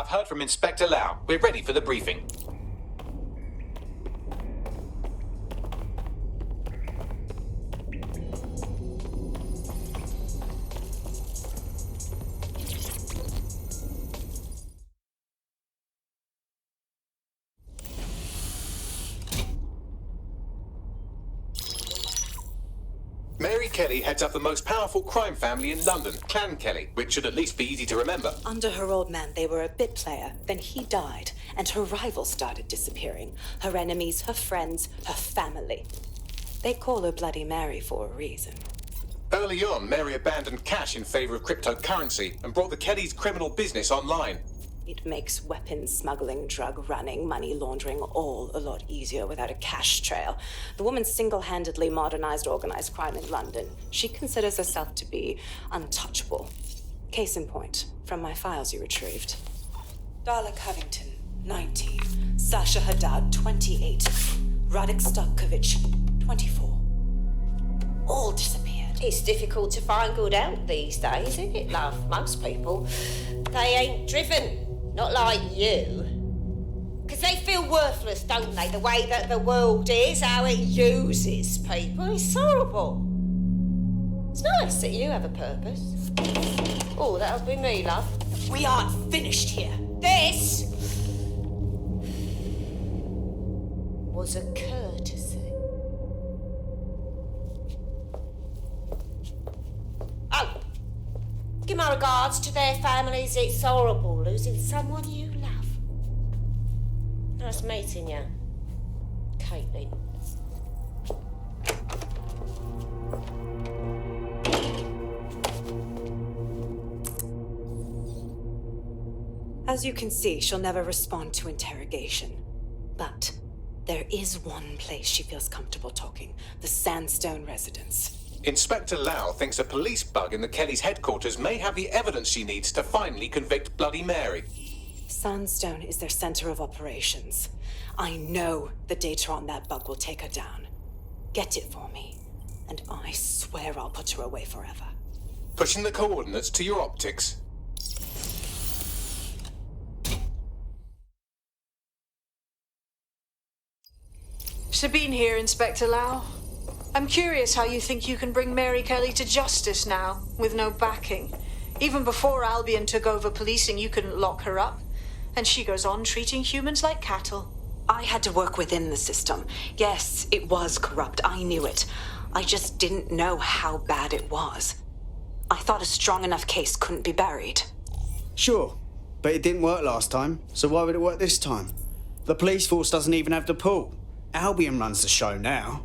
I've heard from Inspector Lau. We're ready for the briefing. Mary Kelly heads up the most powerful crime family in London, Clan Kelly, which should at least be easy to remember. Under her old man, they were a bit player. Then he died, and her rivals started disappearing. Her enemies, her friends, her family. They call her Bloody Mary for a reason. Early on, Mary abandoned cash in favor of cryptocurrency and brought the Kellys' criminal business online. It makes weapons smuggling, drug running, money laundering all a lot easier without a cash trail. The woman single-handedly modernized organized crime in London. She considers herself to be untouchable. Case in point, from my files you retrieved. Darla Covington, 19. Sasha Haddad, 28. Radek Stokovich, 24. All disappeared. It's difficult to find good help these days, isn't it, love? Most people, they ain't driven. Not like you. Because they feel worthless, don't they? The way that the world is, how it uses people. It's horrible. It's nice that you have a purpose. Oh, that'll be me, love. We aren't finished here. This was a courtesy. Oh, give my regards to their families. It's horrible losing someone you love. Nice meeting you, Caitlin. As you can see, she'll never respond to interrogation. But there is one place she feels comfortable talking, the Sandstone residence. Inspector Lau thinks a police bug in the Kellys' headquarters may have the evidence she needs to finally convict Bloody Mary. Sandstone is their center of operations. I know the data on that bug will take her down. Get it for me, and I swear I'll put her away forever. Pushing the coordinates to your optics. Sabine here, Inspector Lau. I'm curious how you think you can bring Mary Kelly to justice now, with no backing. Even before Albion took over policing, you couldn't lock her up. And she goes on treating humans like cattle. I had to work within the system. Yes, it was corrupt. I knew it. I just didn't know how bad it was. I thought a strong enough case couldn't be buried. Sure, but it didn't work last time, so why would it work this time? The police force doesn't even have the pull. Albion runs the show now.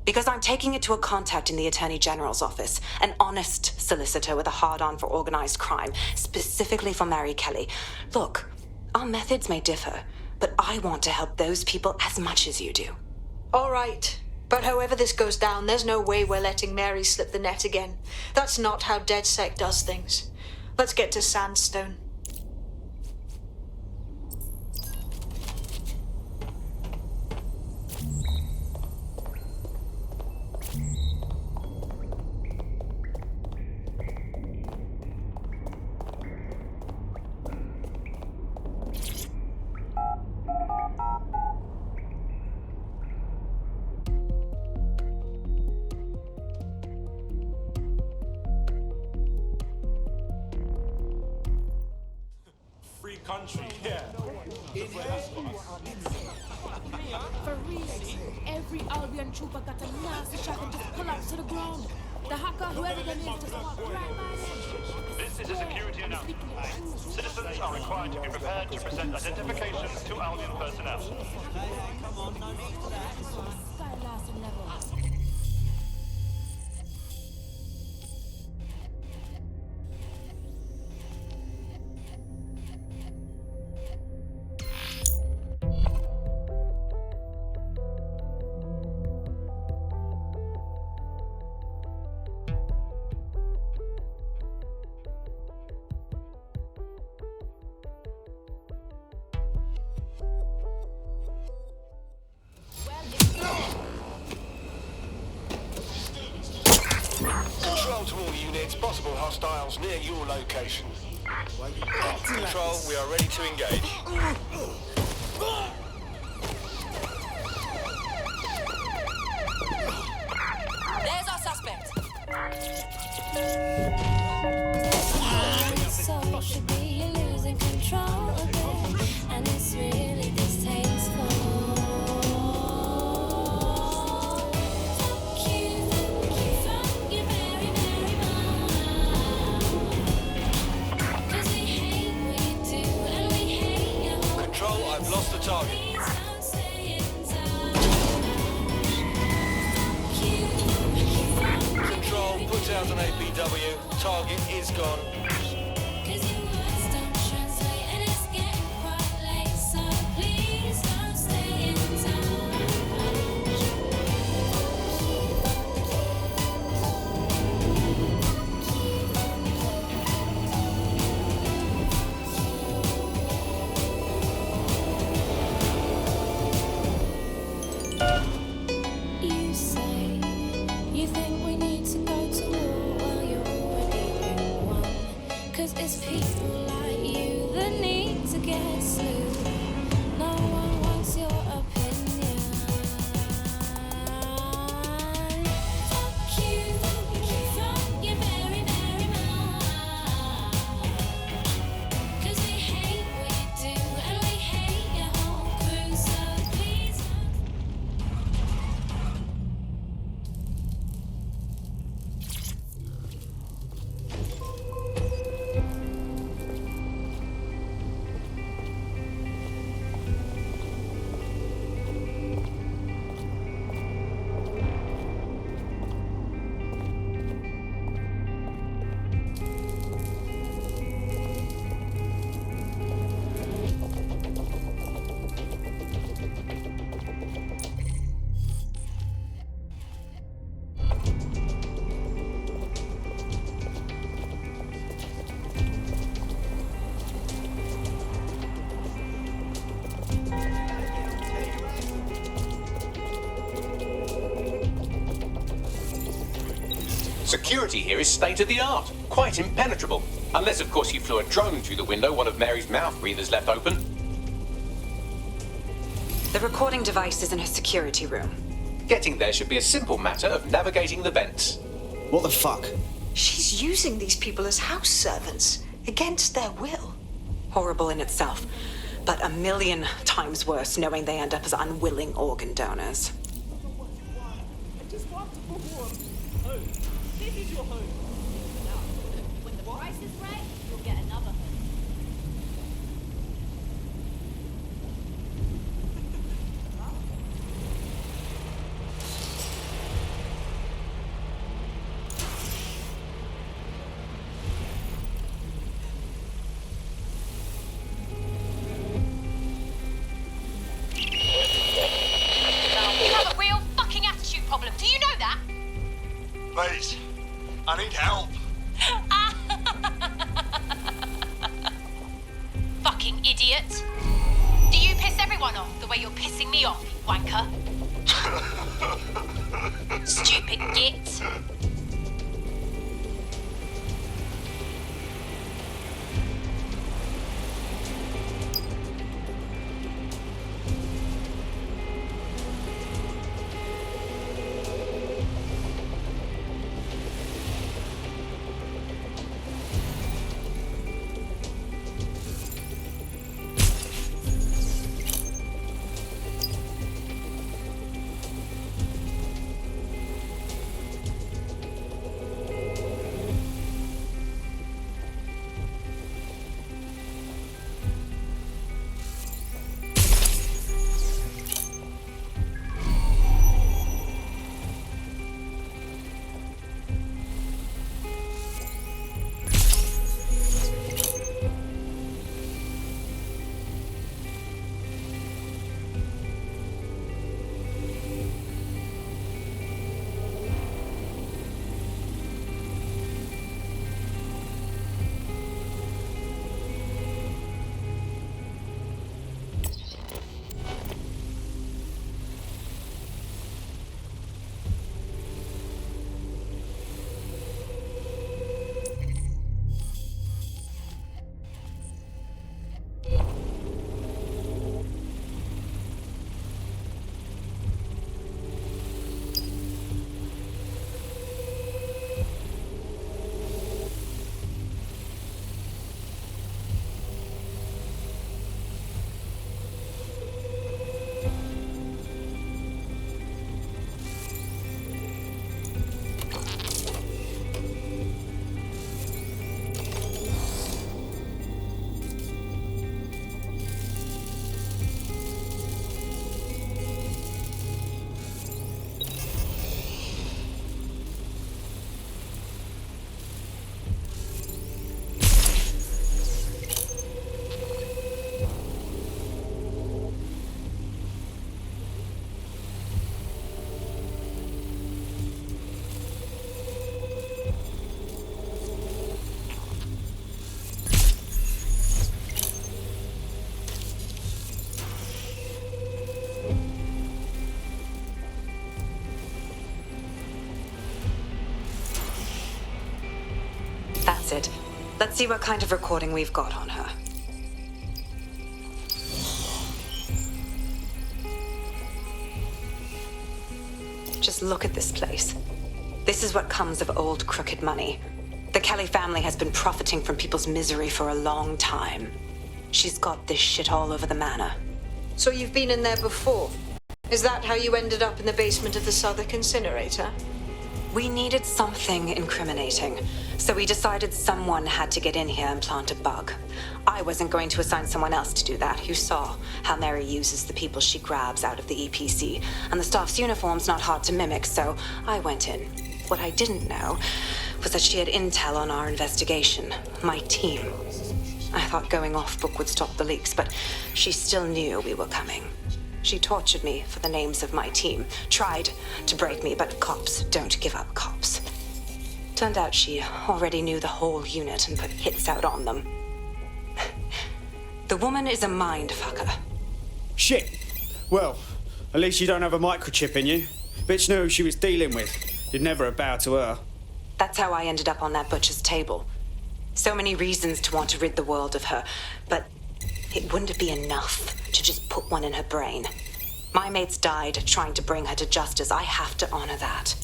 Because I'm taking it to a contact in the Attorney General's office, an honest solicitor with a hard-on for organized crime, specifically for Mary Kelly. Look, our methods may differ, but I want to help those people as much as you do. All right, but however this goes down, there's no way we're letting Mary slip the net again. That's not how DedSec does things. Let's get to Sandstone. Country, yeah. For real, every Albion trooper got a nasty shot and just collapse to the ground. The hacker, whoever them is, just walk right by them. This is a security announcement. Citizens are required to be prepared to present identifications to Albion personnel. Skylasting level. Control to all units, possible hostiles near your location. Control, we are ready to engage. There's our suspect. So should be you losing control of it, and it's really distasteful. Fuck you from your very, very mind. 'Cause we hate what you do, and we hate your whole Control, I've lost the target. please don't stay inside. Fuck you Control, put out an APW. Target is gone. 'cause your words don't translate, and it's getting quite late, so please don't stay in touch. You say you think we need to go to war while you're already in one. 'Cause it's people like you that need to get slew. No one wants your opinion. Fuck you from your very, very mind. 'Cause we hate what you do, and we hate your whole crew, so please don't. Security here is state of the art, quite impenetrable. Unless, of course, you flew a drone through the window one of Mary's mouth breathers left open. The recording device is in her security room. Getting there should be a simple matter of navigating the vents. What the fuck? She's using these people as house servants against their will. Horrible in itself, but a million times worse knowing they end up as unwilling organ donors. When the price is right, you'll get another home. You have a real fucking attitude problem. Do you know that? Please, I need help. Fucking idiot. Do you piss everyone off the way you're pissing me off, you wanker? Stupid git. Let's see what kind of recording we've got on her. Just look at this place. This is what comes of old crooked money. The Kelly family has been profiting from people's misery for a long time. She's got this shit all over the manor. So you've been in there before? Is that how you ended up in the basement of the Southwark incinerator? We needed something incriminating, so we decided someone had to get in here and plant a bug. I wasn't going to assign someone else to do that. You saw how Mary uses the people she grabs out of the EPC, and the staff's uniform's not hard to mimic, so I went in. What I didn't know was that she had intel on our investigation, my team. I thought going off-book would stop the leaks, but she still knew we were coming. She tortured me for the names of my team, tried to break me, but cops don't give up cops. Turned out she already knew the whole unit and put hits out on them. The woman is a mind-fucker. Shit. Well, at least you don't have a microchip in you. Bitch knew who she was dealing with. You'd never have bowed to her. That's how I ended up on that butcher's table. So many reasons to want to rid the world of her, but it wouldn't be enough to just put one in her brain. My mates died trying to bring her to justice. I have to honor that.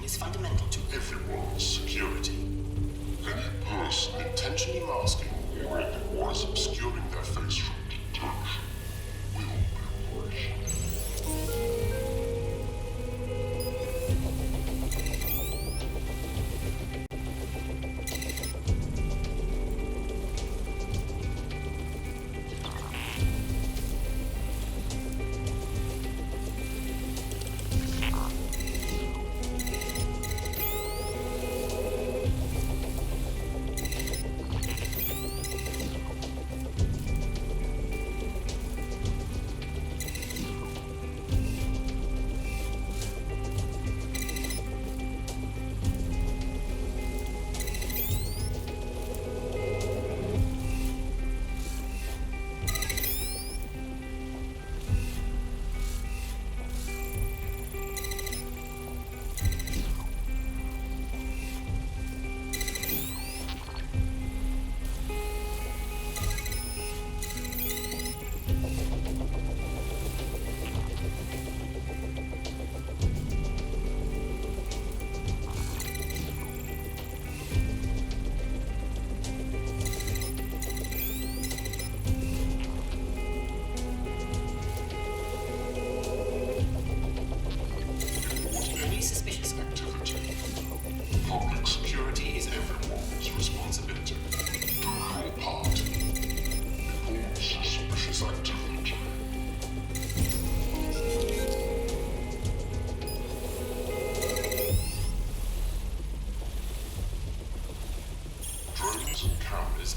Fundamental to everyone's security. Any person intentionally masking or otherwise obscuring their face from detection will be punished.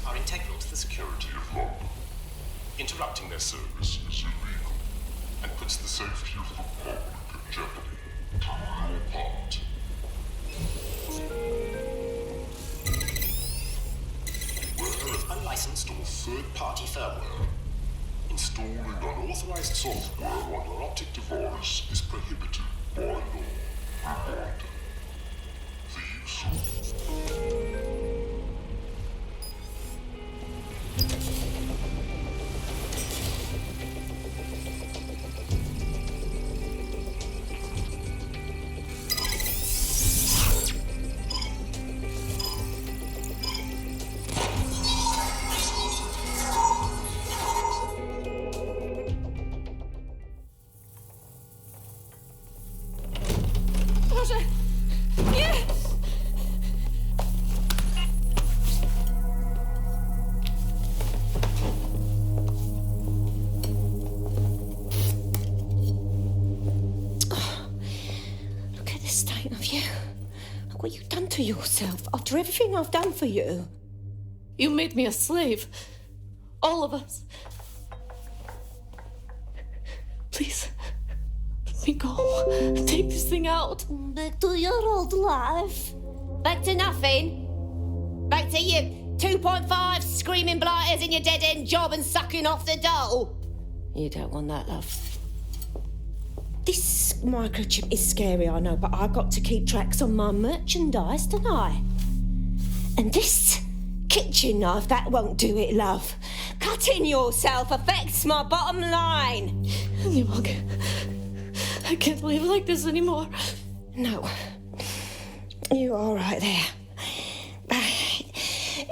Are integral to the security of London. Interrupting their service is illegal and puts the safety of the public in jeopardy. Do your part. Beware of unlicensed or third-party firmware. Installing unauthorized software on an optic device is prohibited by law. Reminder. The use of... to yourself after everything I've done for you. You made me a slave. All of us. Please, let me go. Take this thing out. Back to your old life. Back to nothing. Back to you 2.5 screaming blighters in your dead-end job and sucking off the dole. You don't want that, love. This microchip is scary, I know, but I got to keep tracks on my merchandise, don't I? And this kitchen knife, that won't do it, love. Cutting yourself affects my bottom line. I can't live like this anymore. No. You're all right there.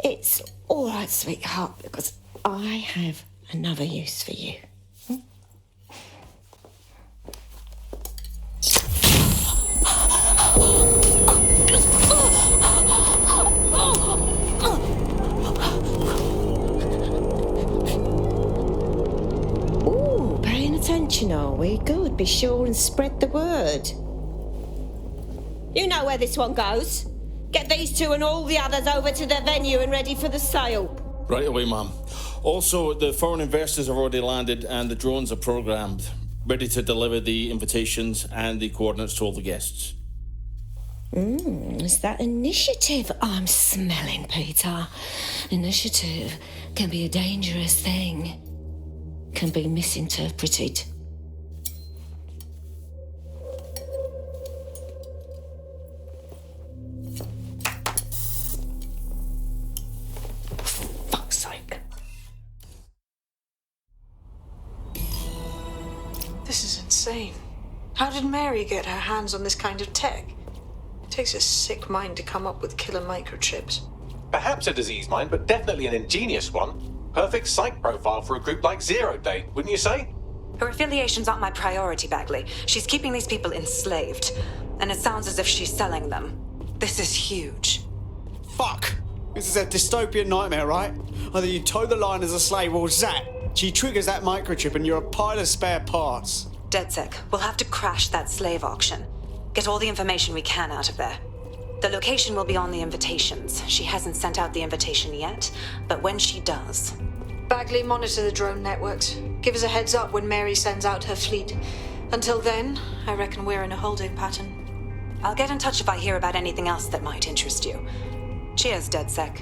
It's all right, sweetheart, because I have another use for you. Ooh, paying attention, are we? Good. Be sure and spread the word. You know where this one goes. Get these two and all the others over to the venue and ready for the sale. Right away, ma'am. Also, the foreign investors have already landed and the drones are programmed, ready to deliver the invitations and the coordinates to all the guests. It's that initiative I'm smelling, Peter. Initiative can be a dangerous thing. Can be misinterpreted. Fuck's sake. This is insane. How did Mary get her hands on this kind of tech? It takes a sick mind to come up with killer microchips. Perhaps a disease mind, but definitely an ingenious one. Perfect psych profile for a group like Zero Day, wouldn't you say? Her affiliations aren't my priority, Bagley. She's keeping these people enslaved. And it sounds as if she's selling them. This is huge. Fuck! This is a dystopian nightmare, right? Either you toe the line as a slave or zap. She triggers that microchip and you're a pile of spare parts. DedSec, we'll have to crash that slave auction. Get all the information we can out of there. The location will be on the invitations. She hasn't sent out the invitation yet, but when she does... Bagley, monitor the drone networks. Give us a heads up when Mary sends out her fleet. Until then, I reckon we're in a holding pattern. I'll get in touch if I hear about anything else that might interest you. Cheers, DedSec.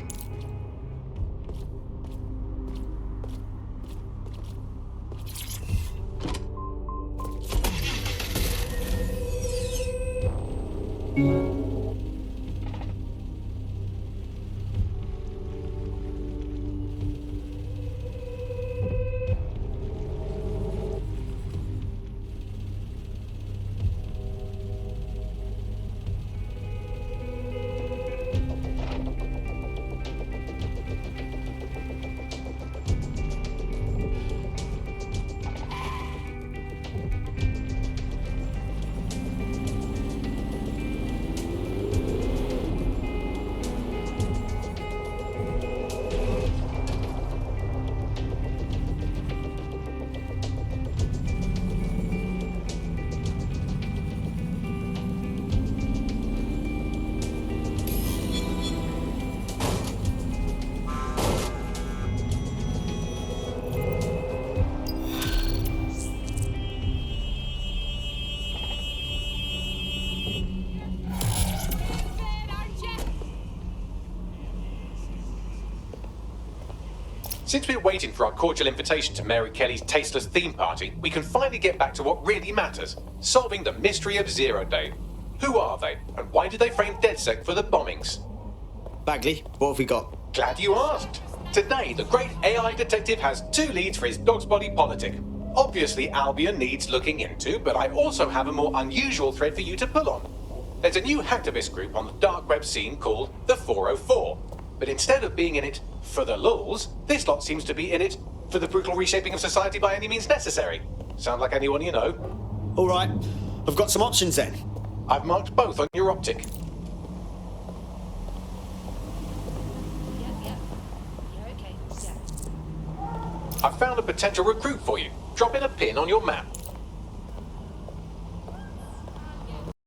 Since we're waiting for our cordial invitation to Mary Kelly's tasteless theme party, we can finally get back to what really matters, solving the mystery of Zero Day. Who are they, and why did they frame DedSec for the bombings? Bagley, what have we got? Glad you asked. Today, the great AI detective has 2 leads for his dog's body politic. Obviously, Albion needs looking into, but I also have a more unusual thread for you to pull on. There's a new hacktivist group on the dark web scene called the 404. But instead of being in it for the lulz, this lot seems to be in it for the brutal reshaping of society by any means necessary. Sound like anyone you know? All right, I've got some options then. I've marked both on your optic. I've found a potential recruit for you. Drop in a pin on your map.